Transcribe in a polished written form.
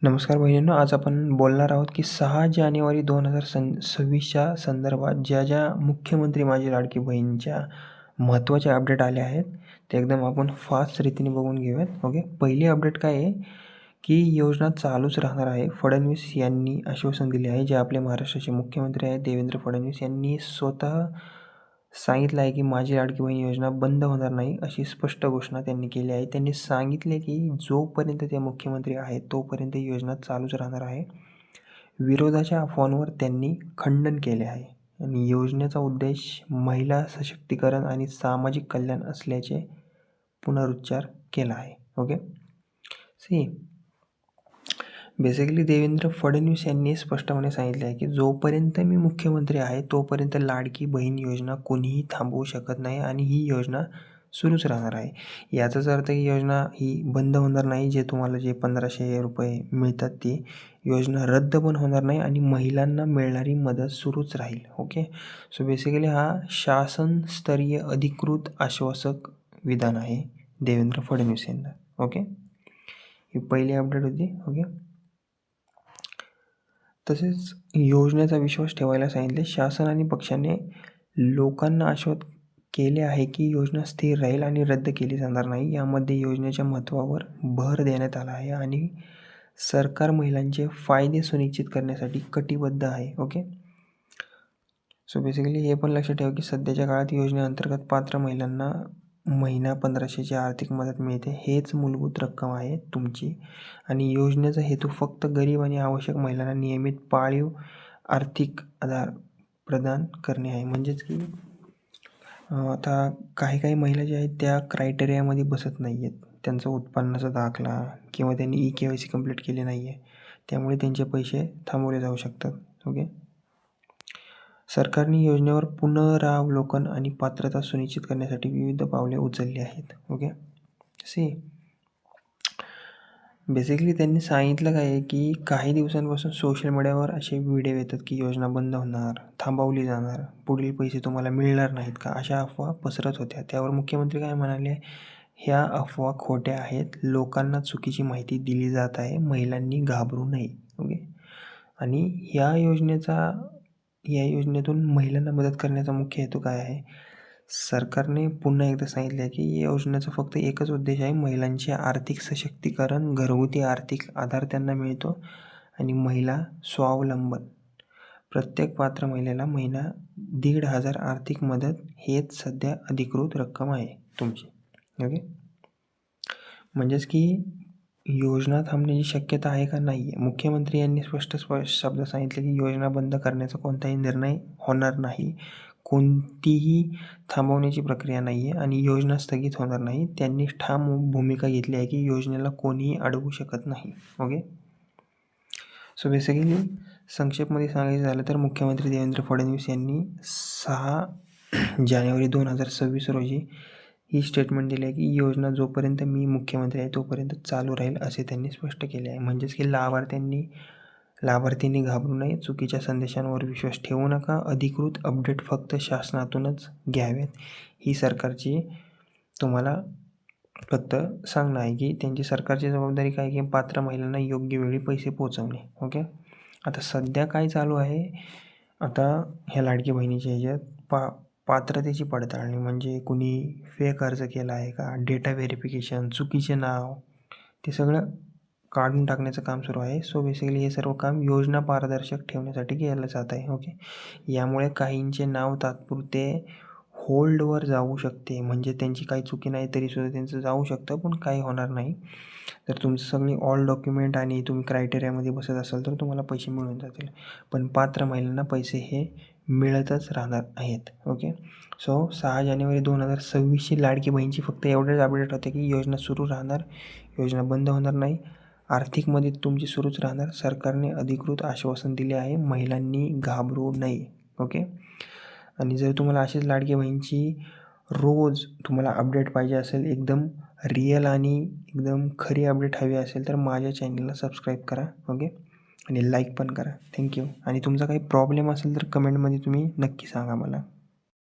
नमस्कार बहिणींनो, आज आपण बोलणार आहोत की 6 जानेवारी 2026च्या संदर्भात ज्या मुख्यमंत्री माझी लाडकी बहीणच्या महत्त्वाचे अपडेट आले आहेत, ते एकदम आपण फास्ट रीतीने बघून घेऊयात. ओके. पहिली अपडेट काय आहे की योजना चालूच राहणार आहे. फडणवीस यांनी आश्वासन दिले आहे. जे आपले महाराष्ट्राचे मुख्यमंत्री आहेत देवेंद्र फडणवीस यांनी स्वतः सांगितलं आहे की माझी लाडकी बहीण योजना बंद होणार नाही, अशी स्पष्ट घोषणा त्यांनी केली आहे. त्यांनी सांगितले की जोपर्यंत ते मुख्यमंत्री आहेत तोपर्यंत ही योजना चालूच राहणार आहे. विरोधाच्या अफवांवर त्यांनी खंडन केले आहे आणि योजनेचा उद्देश महिला सशक्तीकरण आणि सामाजिक कल्याण असल्याचे पुनरुच्चार केला आहे. ओके. बेसिकली देवेंद्र फडणवीस यांनी स्पष्टपणे सांगितले आहे की जोपर्यंत मी मुख्यमंत्री आहे तोपर्यंत लाडकी बहीण योजना कोणीही थांबवू शकत नाही आणि ही योजना सुरूच राहणार आहे. याचाच अर्थ ही योजना ही बंद होणार नाही. जे तुम्हाला 1500 रुपये मिळतात ती योजना रद्द पण होणार नाही आणि महिलांना मिळणारी मदत सुरूच राहील. ओके. सो बेसिकली हा शासनस्तरीय अधिकृत आश्वासक विधान आहे देवेंद्र फडणवीस यांना. ओके. ही पहिली अपडेट होती. ओके. तसेच योजनेचा विश्वास ठेवायला सांगितले. शासन आणि पक्षाने लोकांना आश्वस्त केले आहे की योजना स्थिर राहील आणि रद्द केली जाणार नाही. यामध्ये योजनेच्या महत्त्वावर भर देण्यात आला आहे आणि सरकार महिलांचे फायदे सुनिश्चित करण्यासाठी कटिबद्ध आहे. ओके. सो बेसिकली हे पण लक्षात ठेवा की सध्याच्या काळात योजनेअंतर्गत पात्र महिलांना महिना 1500ची आर्थिक मदत मिळते. हेच मूलभूत रक्कम आहे तुमची आणि योजनेचा हेतू फक्त गरीब आणि आवश्यक महिलांना नियमित पाळीव आर्थिक आधार प्रदान करणे आहे. म्हणजेच की आता काही महिला ज्या आहेत त्या क्रायटेरियामध्ये बसत नाही आहेत. त्यांचा उत्पन्नाचा दाखला किंवा त्यांनी EKYC कंप्लीट केले नाही आहे, त्यामुळे त्यांचे पैसे थांबवले जाऊ शकतात. ओके. सरकारने योजनेवर पुनरावलोकन आणि पात्रता सुनिश्चित करण्यासाठी विविध पावले उचलली आहेत. ओके. बेसिकली त्यांनी सांगितलं काय आहे की काही दिवसांपासून सोशल मीडियावर असे व्हिडिओ येतात की योजना बंद होणार, थांबवली जाणार, पुढील पैसे तुम्हाला मिळणार नाहीत का, अशा अफवा पसरत होत्या. त्यावर मुख्यमंत्री काय म्हणाले, ह्या अफवा खोट्या आहेत. लोकांना चुकीची माहिती दिली जात आहे. महिलांनी घाबरू नये. ओके. आणि या योजनेतून महिलांना मदत करण्याचा मुख्य हेतू काय आहे. सरकारने पुन्हा एकदा सांगितले आहे की या योजनेचा फक्त एकच उद्देश आहे, महिलांचे आर्थिक सशक्तीकरण, घरगुती आर्थिक आधार त्यांना मिळतो आणि महिला स्वावलंबन. प्रत्येक पात्र महिलेला महिना 1500 आर्थिक मदत हेच सध्या अधिकृत रक्कम आहे तुमची. ओके. म्हणजेच की योजना थांबण्याची शक्यता आहे का, नाही आहे. मुख्यमंत्री यांनी स्पष्ट शब्द सांगितले की योजना बंद करण्याचा कोणताही निर्णय होणार नाही, कोणतीही थांबवण्याची प्रक्रिया नाही आहे आणि योजना स्थगित होणार नाही. त्यांनी ठाम भूमिका घेतली आहे की योजनेला कोणीही अडवू शकत नाही. ओके. सो बेसिकली संक्षेपमध्ये सांगायचं झालं तर मुख्यमंत्री देवेंद्र फडणवीस यांनी 6 जानेवारी 2026 रोजी ही स्टेटमेंट दिली आहे की योजना जोपर्यंत मी मुख्यमंत्री आहे तोपर्यंत चालू राहील, असे त्यांनी स्पष्ट केले आहे. म्हणजेच की लाभार्थींनी घाबरू नये, चुकीच्या संदेशांवर विश्वास ठेवू नका, अधिकृत अपडेट फक्त शासनातूनच घ्यावेत. ही सरकारची तुम्हाला फक्त सांगणं आहे की त्यांची सरकारची जबाबदारी काय की पात्र महिलांना योग्य वेळी पैसे पोहोचवणे. ओके. आता सध्या काय चालू आहे, आता ह्या लाडकी बहिणीच्या ह्याच्यात पात्रतेची पडताळणी, म्हणजे कुणी फेक अर्ज केला आहे का, डेटा व्हेरिफिकेशन, चुकीचे नाव, ते सगळं काढून टाकण्याचं काम सुरू आहे. सो बेसिकली हे सर्व काम योजना पारदर्शक ठेवण्यासाठी केलं जात आहे. ओके. यामुळे काहींचे नाव तात्पुरते होल्डवर जाऊ शकते, म्हणजे त्यांची काही चुकी नाही तरीसुद्धा त्यांचं जाऊ शकतं, पण काही होणार नाही. जर तुमचं सगळी ऑल डॉक्युमेंट आणि तुम्ही क्रायटेरियामध्ये बसत असाल तर तुम्हाला पैसे मिळून जातील, पण पात्र महिलांना पैसे हे मिळतच राहणार आहेत. ओके. सो 6 जानेवारी 2026ची लाडकी बहीणची फक्त एवढेच अपडेट होते की योजना सुरू राहणार, योजना बंद होणार नाही, आर्थिक मदत तुमची सुरूच राहणार. सरकारने अधिकृत आश्वासन दिले आहे, महिलांनी घाबरू नये. ओके. आणि जर तुम्हाला अशीच लाडकी बहीणची रोज तुम्हाला अपडेट पाहिजे असेल, एकदम रिअल आणि एकदम खरी अपडेट हवी असेल तर माझ्या चॅनलला सबस्क्राईब करा. ओके. आणि लाईक पण करा. थँक्यू. आणि तुमचा काही प्रॉब्लेम असेल तर कमेंटमध्ये तुम्ही नक्की सांगा मला.